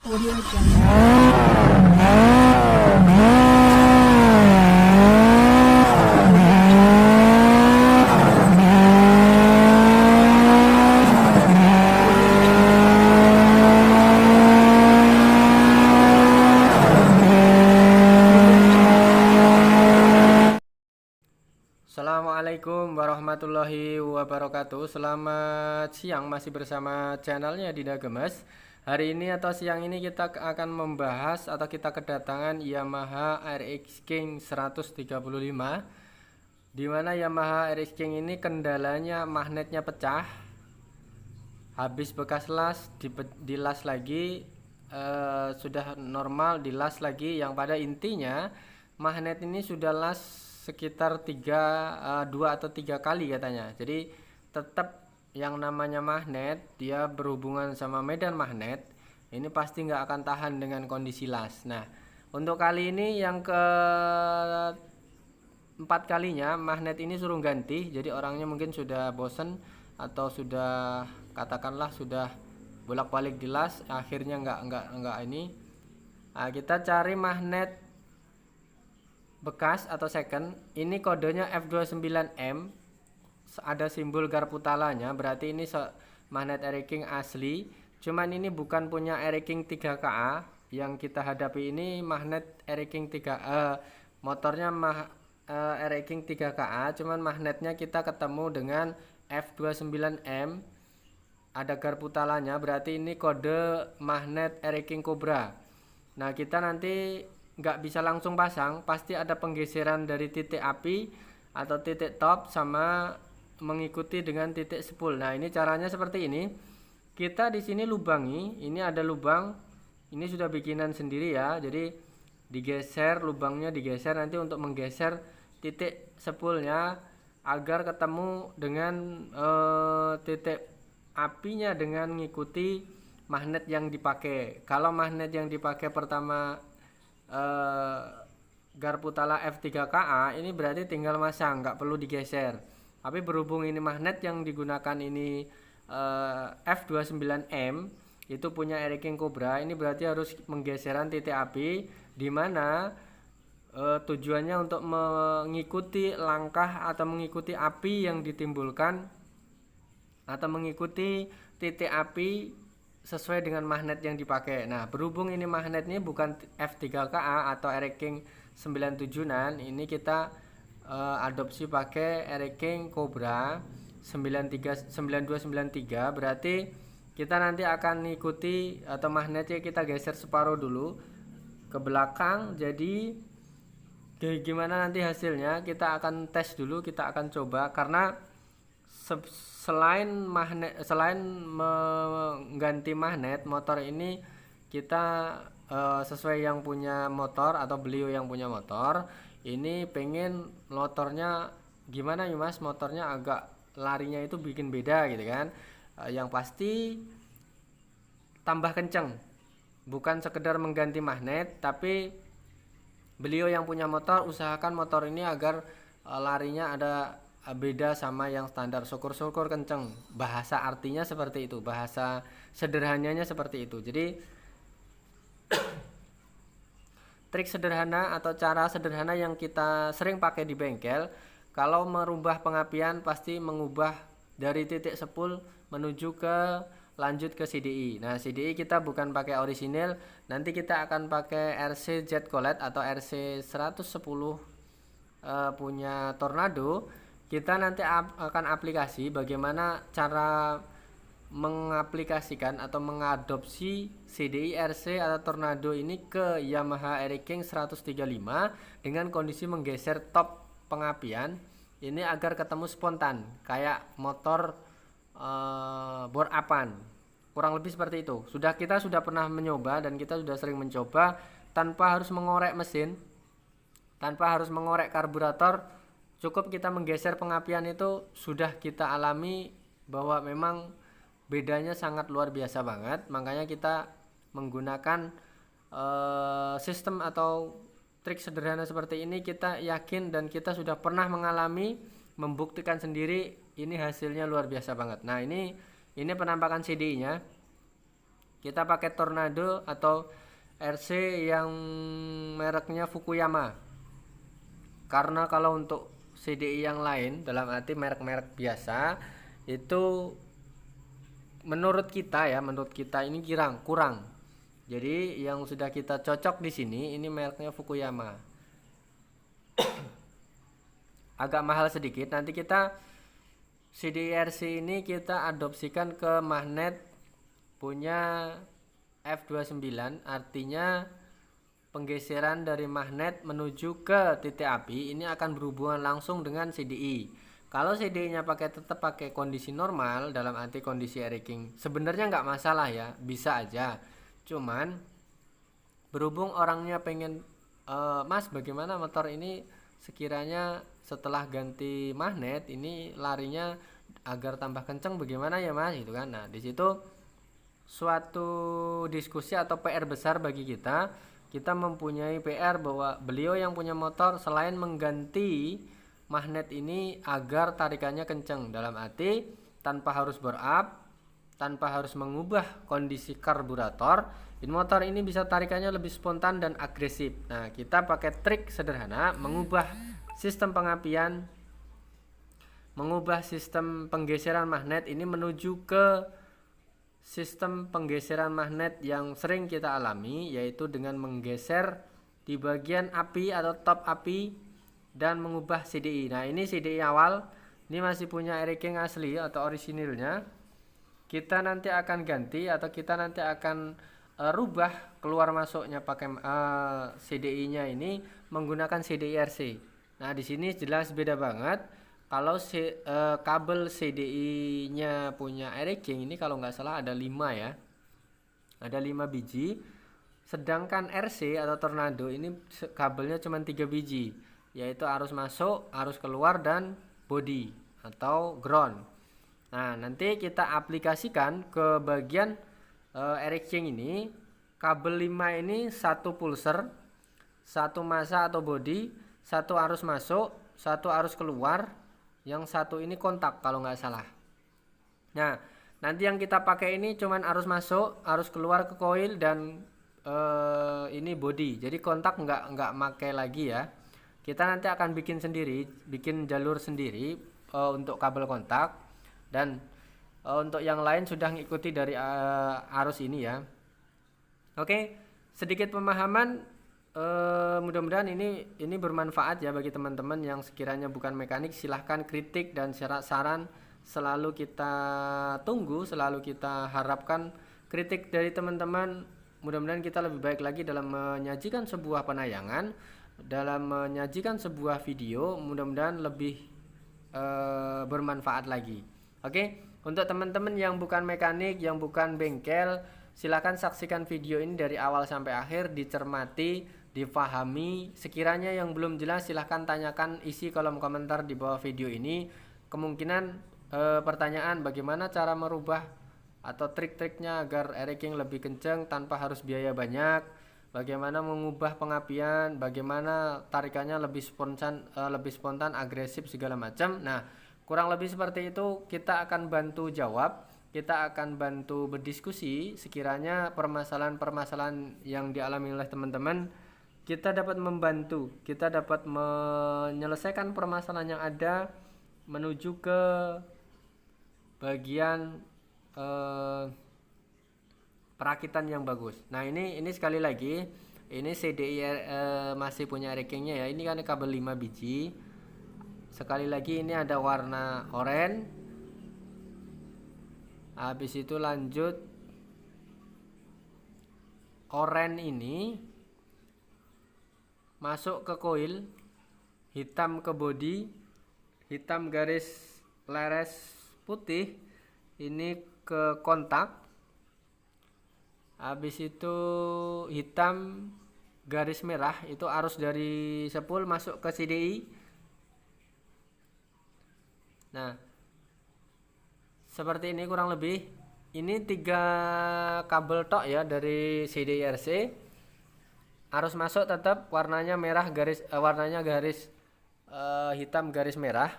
Audio Jungle. Assalamualaikum warahmatullahi wabarakatuh. Selamat siang, masih bersama channelnya Dinda Gemes. Hari ini atau siang ini kita akan membahas atau kita kedatangan Yamaha RX King 135, di mana Yamaha RX King ini kendalanya magnetnya pecah, habis bekas las dilas lagi, sudah normal dilas lagi, yang pada intinya magnet ini sudah las sekitar 2 atau 3 kali katanya. Jadi tetap yang namanya magnet, dia berhubungan sama medan magnet, ini pasti nggak akan tahan dengan kondisi las. Nah, untuk kali ini yang ke 4 kalinya magnet ini suruh ganti. Jadi orangnya mungkin sudah bosen atau sudah, katakanlah sudah bolak-balik dilas, akhirnya nggak ini. Nah, kita cari magnet bekas atau second. Ini kodenya F29M, ada simbol garputalanya, berarti ini magnet RX King asli. Cuman ini bukan punya RX King 3KA. Yang kita hadapi ini magnet RX King 3, motornya RX King 3KA, cuman magnetnya kita ketemu dengan F29M, ada garputalanya, berarti ini kode magnet RX King Cobra. Nah, kita nanti nggak bisa langsung pasang, pasti ada penggeseran dari titik api atau titik top sama mengikuti dengan titik spool. Nah, ini caranya seperti ini. Kita di sini lubangi, ini ada lubang, ini sudah bikinan sendiri ya. Jadi digeser, lubangnya digeser nanti untuk menggeser titik spoolnya agar ketemu dengan titik apinya dengan mengikuti magnet yang dipakai. Kalau magnet yang dipakai pertama Garputala F3KA, ini berarti tinggal masang, nggak perlu digeser. Tapi berhubung ini magnet yang digunakan ini F29M, itu punya RX King Cobra, ini berarti harus menggeseran titik api, dimana tujuannya untuk mengikuti langkah atau mengikuti api yang ditimbulkan atau mengikuti titik api sesuai dengan magnet yang dipakai. Nah, berhubung ini magnetnya bukan F3KA atau RX King 97-an, ini kita adopsi pakai RX King Cobra 9293, berarti kita nanti akan ikuti atau magnetnya kita geser separuh dulu ke belakang. Jadi gimana nanti hasilnya kita akan tes dulu, kita akan coba, karena selain mengganti magnet motor ini, kita sesuai yang punya motor atau beliau yang punya motor ini pengen motornya gimana ya mas, motornya agak larinya itu bikin beda gitu kan. Yang pasti tambah kenceng, bukan sekedar mengganti magnet, tapi beliau yang punya motor usahakan motor ini agar larinya ada beda sama yang standar. Syukur-syukur kenceng, bahasa artinya seperti itu, bahasa sederhananya seperti itu. Jadi trik sederhana atau cara sederhana yang kita sering pakai di bengkel, kalau merubah pengapian pasti mengubah dari titik spool menuju ke lanjut ke CDI. Nah, CDI kita bukan pakai orisinil, nanti kita akan pakai RC Jet Colette atau RC 110 punya Tornado. Kita nanti akan aplikasi bagaimana cara mengaplikasikan atau mengadopsi CDI RC atau Tornado ini ke Yamaha RX King 135 dengan kondisi menggeser top pengapian ini agar ketemu spontan kayak motor bore upan, kurang lebih seperti itu. Kita sudah pernah mencoba dan kita sudah sering mencoba tanpa harus mengorek mesin, tanpa harus mengorek karburator. Cukup kita menggeser pengapian itu sudah kita alami bahwa memang bedanya sangat luar biasa banget. Makanya kita menggunakan sistem atau trik sederhana seperti ini. Kita yakin dan kita sudah pernah mengalami, membuktikan sendiri, ini hasilnya luar biasa banget. Nah, ini penampakan CDI nya. Kita pakai Tornado atau RC yang mereknya Fukuyama. Karena kalau untuk CDI yang lain, dalam arti merek-merek biasa, itu menurut kita ini kurang. Jadi yang sudah kita cocok di sini ini mereknya Fukuyama. Agak mahal sedikit. Nanti kita CDI RC ini kita adopsikan ke magnet punya F29, artinya penggeseran dari magnet menuju ke titik api ini akan berhubungan langsung dengan CDI. Kalau CDI-nya tetap pakai kondisi normal, dalam arti kondisi raking, sebenarnya nggak masalah ya, bisa aja. Cuman berhubung orangnya pengen, Mas, bagaimana motor ini sekiranya setelah ganti magnet ini larinya agar tambah kenceng, bagaimana ya Mas, gitu kan. Nah, di situ suatu diskusi atau PR besar bagi kita. Kita mempunyai PR bahwa beliau yang punya motor selain mengganti magnet ini agar tarikannya kenceng, dalam arti tanpa harus bore up, tanpa harus mengubah kondisi karburator, motor ini bisa tarikannya lebih spontan dan agresif. Nah, kita pakai trik sederhana, mengubah sistem pengapian, mengubah sistem penggeseran magnet ini menuju ke sistem penggeseran magnet yang sering kita alami, yaitu dengan menggeser di bagian api atau top api dan mengubah CDI. Nah, ini CDI awal, ini masih punya raking asli atau orisinilnya. Kita nanti akan ganti atau kita nanti akan rubah keluar masuknya pakai CDI-nya ini menggunakan CDI RC. Nah, di sini jelas beda banget. Kalau kabel CDI-nya punya raking ini kalau nggak salah ada 5 ya. Ada 5 biji. Sedangkan RC atau Tornado ini kabelnya cuma 3 biji, yaitu arus masuk, arus keluar, dan body atau ground. Nah, nanti kita aplikasikan ke bagian raking ini. Kabel 5 ini satu pulser, satu massa atau body, satu arus masuk, satu arus keluar, yang satu ini kontak kalau nggak salah. Nah, nanti yang kita pakai ini cuman arus masuk, arus keluar ke koil, dan ini body. Jadi kontak nggak pakai lagi ya. Kita nanti akan bikin sendiri, bikin jalur sendiri untuk kabel kontak, dan untuk yang lain sudah ngikuti dari arus ini ya. Oke, sedikit pemahaman. Mudah-mudahan ini bermanfaat ya bagi teman-teman yang sekiranya bukan mekanik. Silahkan kritik dan saran selalu kita tunggu, selalu kita harapkan kritik dari teman-teman. Mudah-mudahan kita lebih baik lagi dalam menyajikan sebuah penayangan, dalam menyajikan sebuah video. Mudah-mudahan lebih bermanfaat lagi. Oke, untuk teman-teman yang bukan mekanik, yang bukan bengkel, silakan saksikan video ini dari awal sampai akhir, dicermati, difahami. Sekiranya yang belum jelas silahkan tanyakan, isi kolom komentar di bawah video ini. Kemungkinan pertanyaan bagaimana cara merubah atau trik-triknya agar raking lebih kenceng tanpa harus biaya banyak, bagaimana mengubah pengapian, bagaimana tarikannya lebih spontan, agresif, segala macam. Nah, kurang lebih seperti itu. Kita akan bantu jawab, kita akan bantu berdiskusi. Sekiranya permasalahan-permasalahan yang dialami oleh teman-teman, kita dapat membantu, kita dapat menyelesaikan permasalahan yang ada menuju ke bagian perakitan yang bagus. Nah, ini sekali lagi, ini CDI masih punya rakingnya ya. Ini kan kabel 5 biji. Sekali lagi ini ada warna oranye. Habis itu lanjut oranye ini masuk ke koil, hitam ke body, hitam garis leres putih ini ke kontak. Habis itu hitam garis merah itu arus dari sepul masuk ke CDI. Nah, seperti ini kurang lebih. Ini 3 kabel tok ya dari CDI RC. Arus masuk tetap warnanya merah warnanya garis hitam garis merah.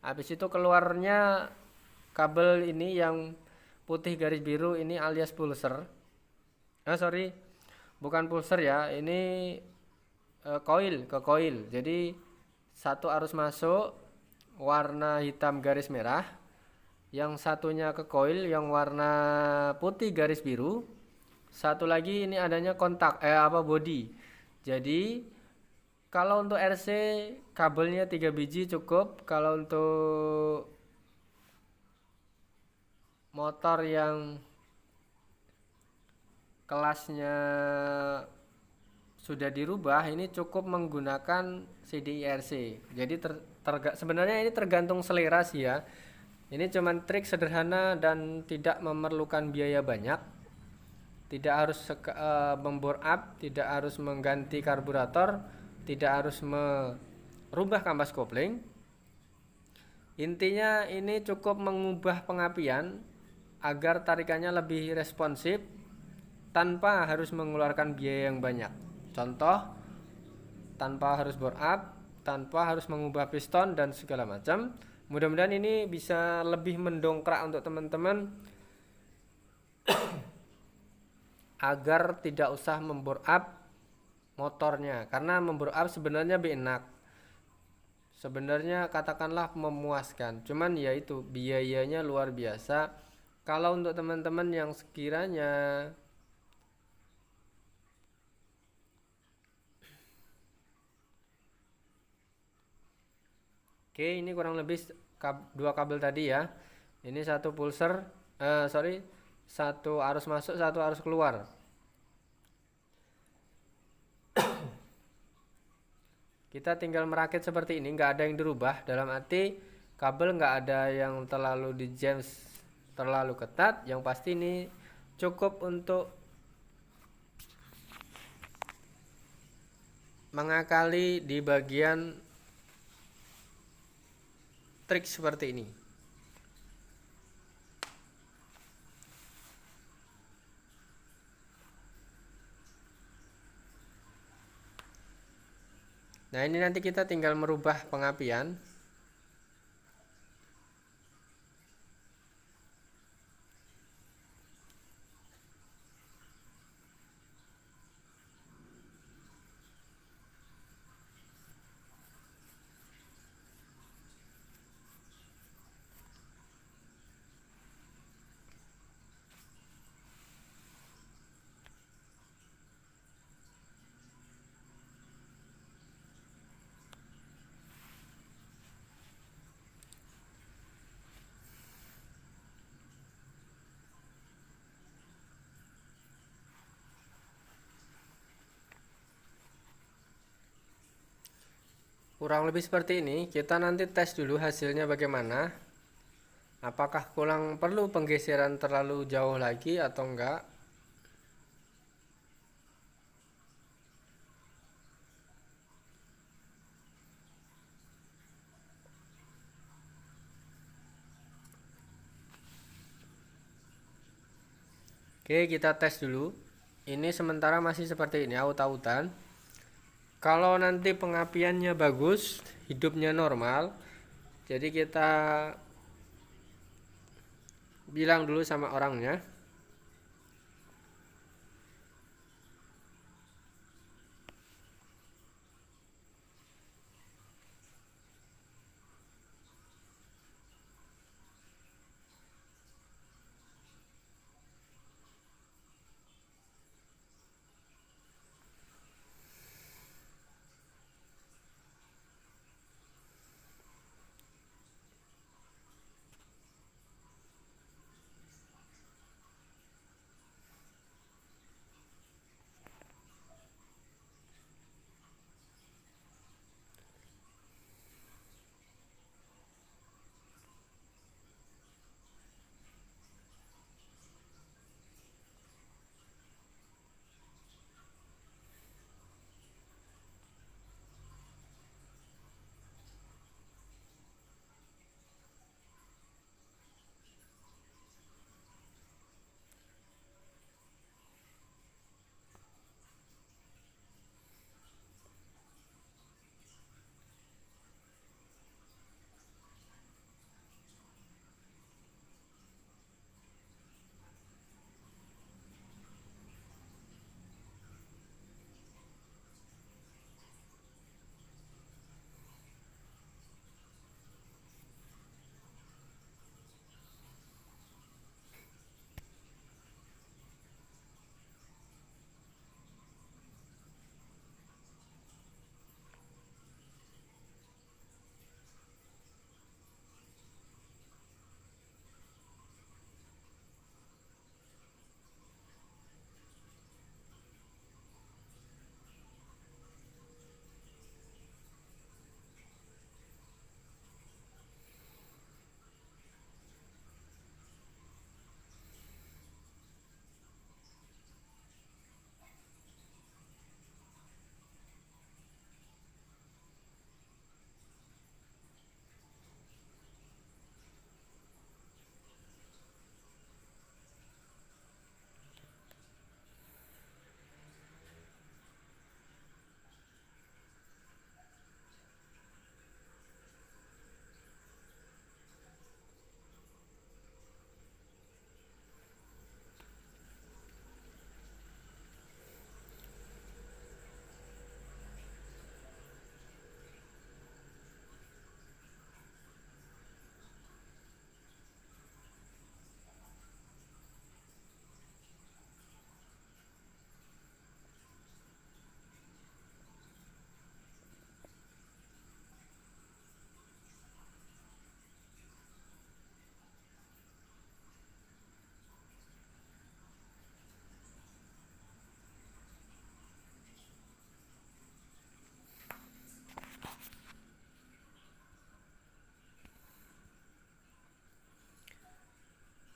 Habis itu keluarnya kabel ini yang putih garis biru ini alias pulser. Sorry, bukan pulser ya, ini koil ke koil. Jadi satu arus masuk warna hitam garis merah, yang satunya ke koil yang warna putih garis biru. Satu lagi ini adanya kontak body. Jadi kalau untuk RC kabelnya 3 biji cukup. Kalau untuk motor yang kelasnya sudah dirubah ini cukup menggunakan CDI RC. Jadi sebenarnya ini tergantung selera sih ya. Ini cuman trik sederhana dan tidak memerlukan biaya banyak. Tidak harus membore up, tidak harus mengganti karburator, tidak harus merubah kampas kopling. Intinya ini cukup mengubah pengapian agar tarikannya lebih responsif tanpa harus mengeluarkan biaya yang banyak. Contoh, tanpa harus bore up, tanpa harus mengubah piston dan segala macam. Mudah-mudahan ini bisa lebih mendongkrak untuk teman-teman agar tidak usah membore up motornya, karena membore up sebenarnya lebih enak. Sebenarnya katakanlah memuaskan, cuman ya itu biayanya luar biasa. Kalau untuk teman-teman yang sekiranya Oke, ini kurang lebih dua kabel tadi ya. Ini satu pulser, satu arus masuk, satu arus keluar. Kita tinggal merakit seperti ini, nggak ada yang dirubah. Dalam arti kabel nggak ada yang terlalu di jam terlalu ketat. Yang pasti ini cukup untuk mengakali di bagian trik seperti ini. Nah, ini nanti kita tinggal merubah pengapian. Kurang lebih seperti ini. Kita nanti tes dulu hasilnya bagaimana. Apakah kurang perlu penggeseran terlalu jauh lagi atau enggak. Oke, kita tes dulu. Ini sementara masih seperti ini, aut-autan. Kalau nanti pengapiannya bagus, hidupnya normal, jadi kita bilang dulu sama orangnya.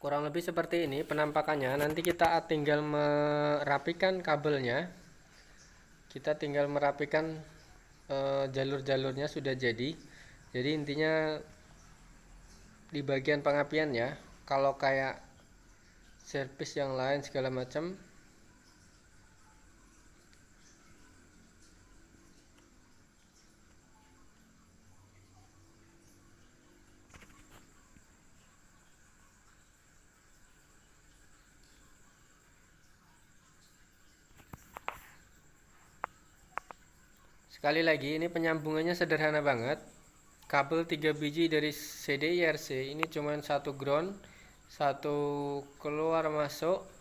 kurang lebih seperti ini penampakannya. Nanti kita tinggal merapikan kabelnya, kita tinggal merapikan jalur-jalurnya sudah jadi intinya di bagian pengapian ya. Kalau kayak servis yang lain segala macam, sekali lagi ini penyambungannya sederhana banget. Kabel 3 biji dari CDIRC ini cuma satu ground, satu keluar masuk.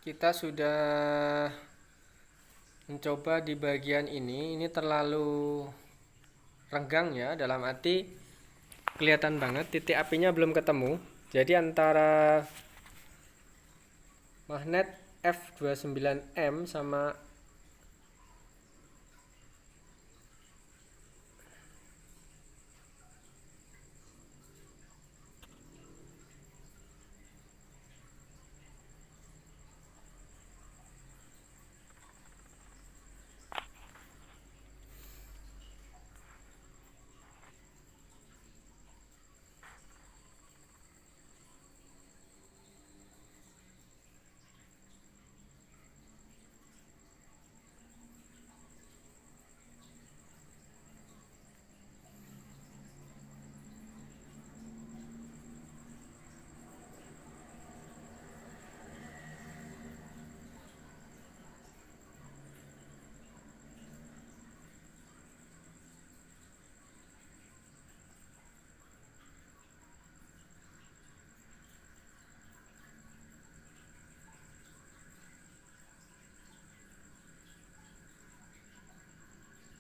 Kita sudah mencoba di bagian ini terlalu renggang ya, dalam arti kelihatan banget titik apinya belum ketemu. Jadi antara magnet F29M sama